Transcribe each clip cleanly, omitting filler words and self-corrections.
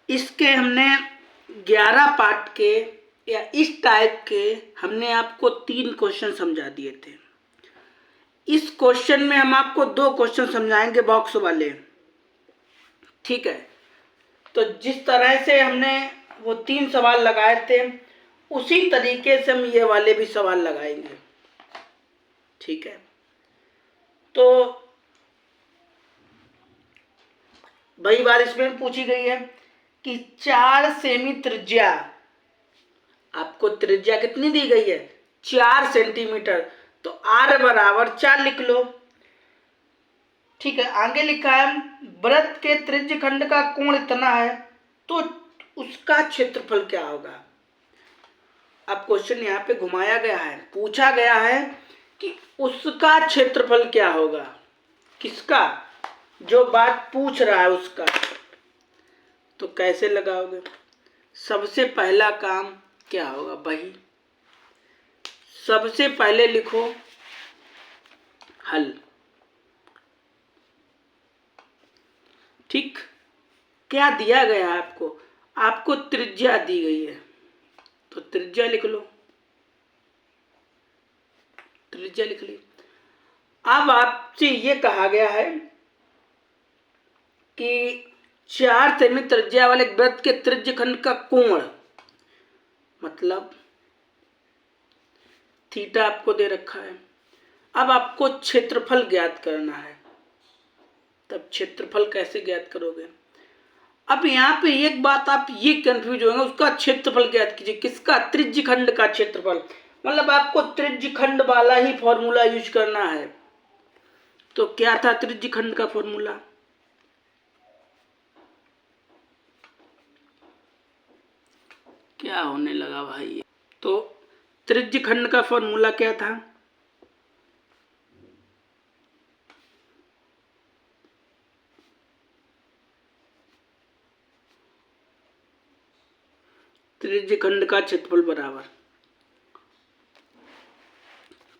इसके हमने 11 पार्ट के या इस टाइप के हमने आपको 3 क्वेश्चन समझा दिए थे। इस क्वेश्चन में हम आपको 2 क्वेश्चन समझाएंगे बॉक्स वाले, ठीक है। तो जिस तरह से हमने वो 3 सवाल लगाए थे उसी तरीके से हम ये वाले भी सवाल लगाएंगे, ठीक है। तो वही बात इसमें पूछी गई है कि 4 सेमी त्रिज्या, आपको त्रिज्या कितनी दी गई है 4 सेंटीमीटर, तो r बराबर 4 लिख लो, ठीक है। आगे लिखा है वृत्त के त्रिज्य खंड का कोण इतना है तो उसका क्षेत्रफल क्या होगा। अब क्वेश्चन यहाँ पे घुमाया गया है, पूछा गया है कि उसका क्षेत्रफल क्या होगा, किसका, जो बात पूछ रहा है उसका। तो कैसे लगाओगे, सबसे पहला काम क्या होगा भाई, सबसे पहले लिखो हल, ठीक। क्या दिया गया है आपको, आपको त्रिज्या दी गई है तो त्रिज्या लिख लो, त्रिज्या लिख ली। अब आपसे ये कहा गया है कि 4 सेमी त्रिज्या वाले वृत्त के त्रिज्य खंड का कोण, मतलब थीटा आपको दे रखा है। अब आपको क्षेत्रफल ज्ञात करना है, तब क्षेत्रफल कैसे ज्ञात करोगे। अब यहाँ पे एक बात आप ये कंफ्यूज होंगे, उसका क्षेत्रफल ज्ञात कीजिए, किसका, त्रिज्य खंड का क्षेत्रफल, मतलब आपको त्रिज्य खंड वाला ही फॉर्मूला यूज करना है। तो क्या था त्रिज्य खंड का फॉर्मूला, क्या होने लगा भाई, तो त्रिज्य खंड का फॉर्मूला क्या था, त्रिज्य खंड का क्षेत्रफल बराबर,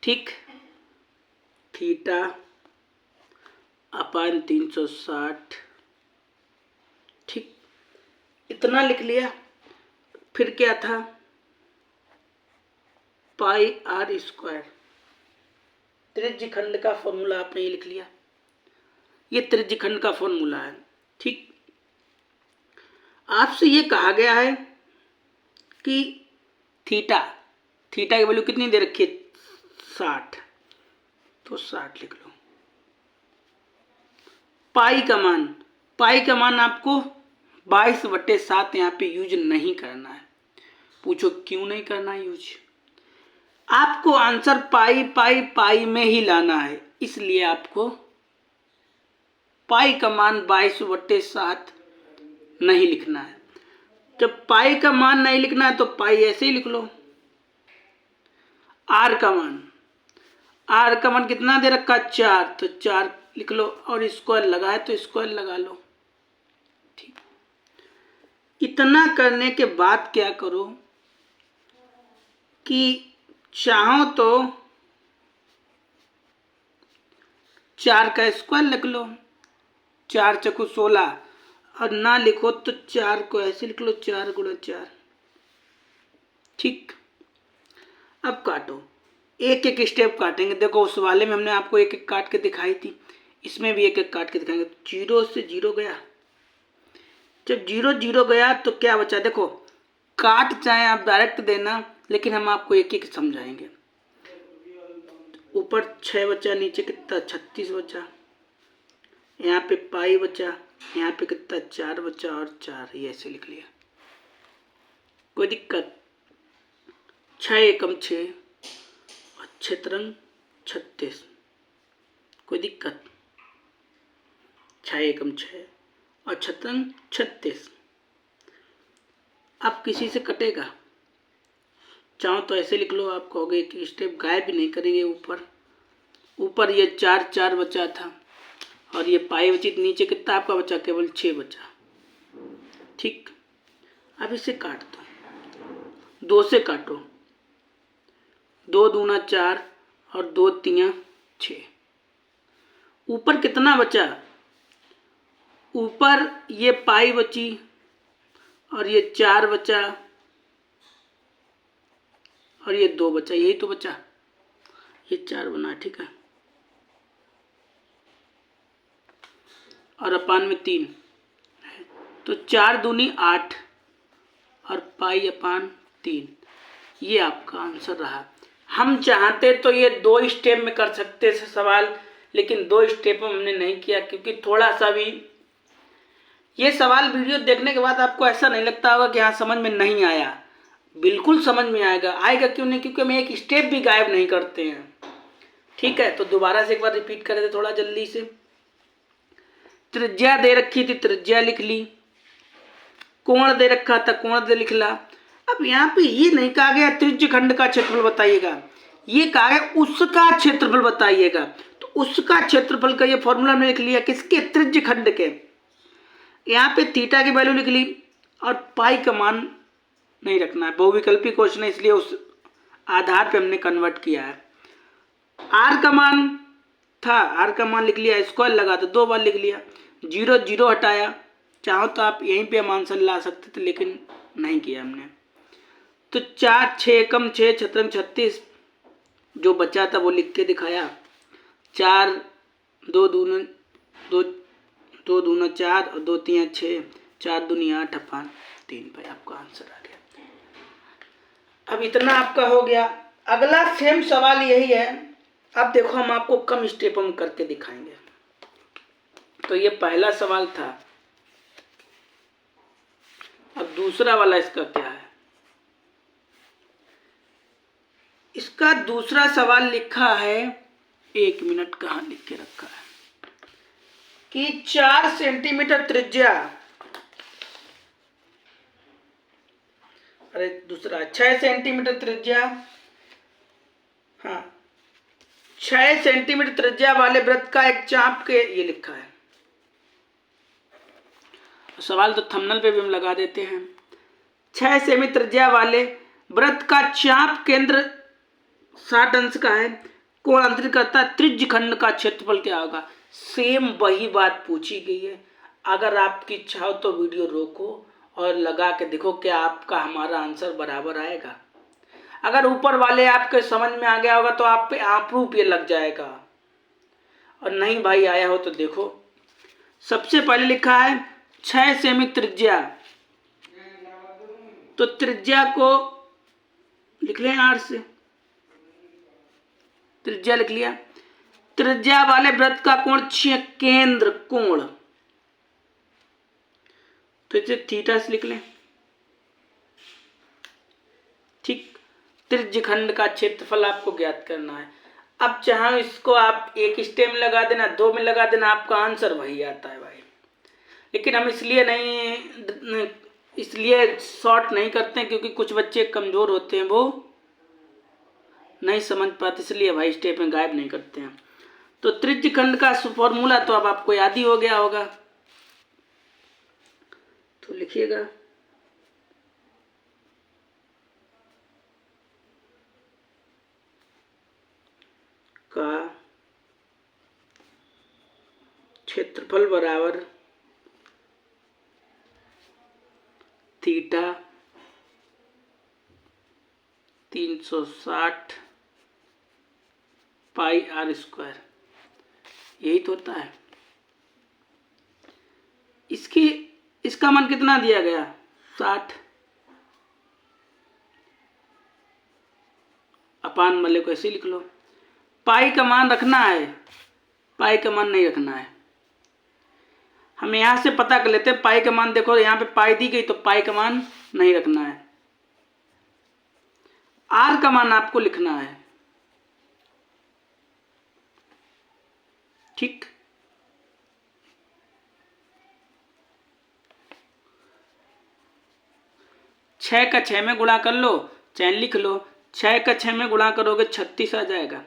ठीक, थीटा अपान 360, ठीक, इतना लिख लिया। फिर क्या था, पाई आर स्क्वायर, त्रिज्य खंड का फॉर्मूला आपने ये लिख लिया, ये त्रिज्य खंड का फॉर्मूला है, ठीक। आपसे ये कहा गया है कि थीटा, थीटा की वैल्यू कितनी दे रखी है 60, तो 60 लिख लो। पाई का मान, पाई का मान आपको 22/7 यहाँ पे यूज नहीं करना है। पूछो क्यों नहीं करना यूज, आपको आंसर पाई पाई पाई में ही लाना है, इसलिए आपको पाई का मान 22/7 नहीं लिखना है। जब पाई का मान नहीं लिखना है तो पाई ऐसे ही लिख लो। आर का मान, आर का मान कितना दे रखा 4, तो 4 लिख लो, और स्क्वायर लगा है तो स्क्वायर लगा लो, ठीक। इतना करने के बाद क्या करो कि चाहो तो 4 का स्क्वायर लिख लो, 4 चौको 16, और ना लिखो तो 4 को ऐसे लिख लो 4 गुणा 4, ठीक। अब काटो, एक एक स्टेप काटेंगे, देखो उस वाले में हमने आपको एक एक काट के दिखाई थी, इसमें भी एक एक काट के दिखाएंगे। 0 से 0 गया, जब 0 0 गया तो क्या बचा, देखो काट चाहे आप डायरेक्ट देना, लेकिन हम आपको एक एक समझाएंगे। ऊपर 6 बचा, नीचे कितना 36 बचा, यहाँ पे पाई बचा, यहाँ पे कितना 4 बचा, और 4 ये ऐसे लिख लिया, कोई दिक्कत। 6 एकम 6 और 6 तिरंग 36, कोई दिक्कत। 6 एकम 6 और 6 तिरंग 36। अब किसी से कटेगा, चाहो तो ऐसे लिख लो, आप कहोगे कि स्टेप गायब भी नहीं करेंगे। ऊपर ये 4 4 बचा था और ये पाई बची, नीचे कितना आपका बचा, केवल 6 बचा, ठीक। अब इसे काट दो, 2 से काटो, 2 दूना 4 और 2 तियां 6। ऊपर कितना बचा, ऊपर ये पाई बची और ये 4 बचा और ये 2 बचा, यही तो बचा, ये 4 बना, ठीक है। और अपान में 3, तो 4 दूनी 8 और पाई अपान 3, ये आपका आंसर रहा। हम चाहते तो ये 2 स्टेप में कर सकते थे सवाल, लेकिन 2 स्टेप में हमने नहीं किया, क्योंकि थोड़ा सा भी ये सवाल वीडियो देखने के बाद आपको ऐसा नहीं लगता होगा कि हाँ समझ में नहीं आया। बिल्कुल समझ में आएगा। आएगा क्यों नहीं? क्योंकि हम एक स्टेप भी गायब नहीं करते हैं। ठीक है, तो दोबारा से एक बार रिपीट कर देते थोड़ा जल्दी से। त्रिज्या दे रखी थी, त्रिज्या लिख ली। कोण दे रखा था, कोण दे लिख ला। अब यहाँ पे ये नहीं कहा गया त्रिज्य खंड का क्षेत्रफल बताइएगा, ये कहा गया उसका क्षेत्रफल बताइएगा। तो उसका क्षेत्रफल का ये फॉर्मूला में लिख लिया, किसके? त्रिज्य खंड के। यहाँ पे थीटा की वैल्यू लिख ली और पाई का मान नहीं रखना है, बहुविकल्पी क्वेश्चन है, इसलिए उस आधार पे हमने कन्वर्ट किया है। आर का मान था, आर का मान लिख लिया, स्क्वायर लगा तो 2 बार लिख लिया। 0 0 हटाया, चाहो तो आप यहीं पे हम आंसर ला सकते थे, लेकिन नहीं किया हमने। तो 4 6 कम 6 छत्रम 36, जो बचा था वो लिख के दिखाया। 4 2 दूना 2 2 दूना 4 और 2 3 6, 4 दूनी 8 अपान 3 भाई आपका आंसर आ गया। अब इतना आपका हो गया। अगला सेम सवाल यही है। अब देखो हम आपको कम स्टेपों में करके दिखाएंगे। तो ये पहला सवाल था। अब दूसरा वाला इसका क्या है? इसका दूसरा सवाल लिखा है, 1 मिनट कहाँ लिख के रखा है, कि 4 सेंटीमीटर त्रिज्या, अरे दूसरा 6 सेंटीमीटर त्रिज्या, हाँ 6 सेंटीमीटर त्रिज्या वाले वृत्त का एक चाप के, ये लिखा है। सवाल तो थंबनेल पे भी हम लगा देते हैं। 6 सेमी त्रिज्या वाले वृत्त का चाप केंद्र 60 अंश का है, कोण अंतरित करता है, त्रिज्य खंड का क्षेत्रफल क्या होगा? सेम वही बात पूछी गई है। अगर आपकी इच्छा हो तो वीडियो रोको और लगा के देखो क्या आपका हमारा आंसर बराबर आएगा। अगर ऊपर वाले आपके समझ में आ गया होगा तो आप पे आपरूप ये लग जाएगा, और नहीं भाई आया हो तो देखो। सबसे पहले लिखा है 6 सेमी त्रिज्या, तो त्रिज्या को लिख लें 8 से, त्रिज्या लिख लिया। त्रिज्या वाले वृत्त का कोण केंद्र कोण, तो इसे थीटा से लिख लें। ठीक, त्रिज्य खंड का क्षेत्रफल आपको ज्ञात करना है। अब चाहे इसको आप एक स्टेप में लगा देना, 2 में लगा देना, आपका आंसर वही आता है भाई। लेकिन हम इसलिए शॉर्ट नहीं करते हैं, क्योंकि कुछ बच्चे कमज़ोर होते हैं, वो नहीं समझ पाते, इसलिए भाई स्टेप में गायब नहीं करते हैं। तो त्रिज्य खंड का फॉर्मूला तो अब आपको याद ही हो गया होगा, तो लिखिएगा का क्षेत्रफल बराबर थीटा 360 पाई आर स्क्वायर, यही तो होता है। इसका मान कितना दिया गया? 60 अपान वाले को ऐसे लिख लो। पाई का मान रखना है, पाई का मान नहीं रखना है। हम यहाँ से पता कर लेते हैं पाई का मान। देखो यहाँ पे पाई दी गई, तो पाई का मान नहीं रखना है। आर का मान आपको लिखना है। ठीक, छः का 6 में गुणा कर लो, चैन लिख लो। 6 का 6 में गुणा करोगे 36 आ जाएगा।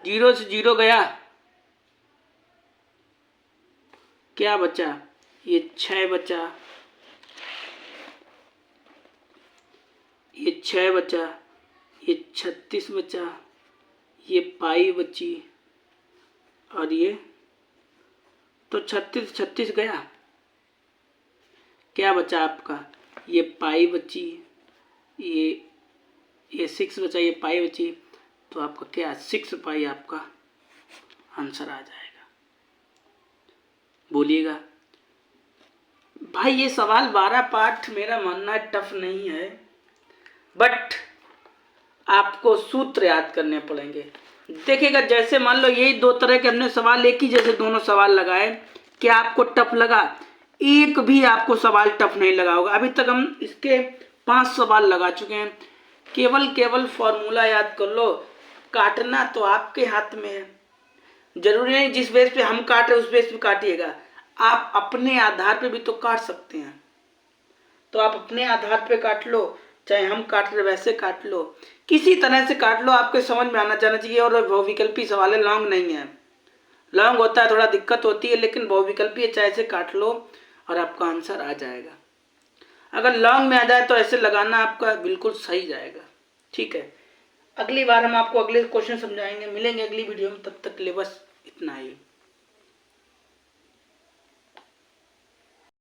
0 से 0 गया, क्या बचा? ये 6 बचा, ये 6 बचा, ये 36 बचा, ये पाई बची, और ये तो 36 36 गया। क्या बचा आपका? ये पाई बची, ये 6 बचा, ये पाई बची, तो आपका क्या 6 पाई आपका आंसर आ जाएगा। बोलिएगा भाई ये सवाल 12 पार्ट मेरा मानना है टफ नहीं है, बट आपको सूत्र याद करने पड़ेंगे। देखिएगा जैसे मान लो यही 2 तरह के हमने सवाल एक ही जैसे दोनों सवाल लगाए, क्या आपको टफ लगा? एक भी आपको सवाल टफ नहीं लगा होगा। अभी तक हम इसके 5 सवाल लगा चुके हैं। केवल फॉर्मूला याद कर लो, काटना तो आपके हाथ में है। जरूरी नहीं जिस बेस पे हम काट रहे उस बेस पे काटिएगा, आप अपने आधार पे भी तो काट सकते हैं। तो आप अपने आधार पे काट लो, चाहे हम काट रहे वैसे काट लो, किसी तरह से काट लो, आपके समझ में आना जाना चाहिए। और बहुविकल्पी सवाल है, लॉन्ग नहीं है। लॉन्ग होता है थोड़ा दिक्कत होती है, लेकिन बहुविकल्पी है, चाहे से काट लो और आपका आंसर आ जाएगा। अगर लॉन्ग में आ जाए तो ऐसे लगाना आपका बिल्कुल सही जाएगा। ठीक है, अगली बार हम आपको अगले क्वेश्चन समझाएंगे। मिलेंगे अगली वीडियो में, तब तक के लिए बस इतना ही।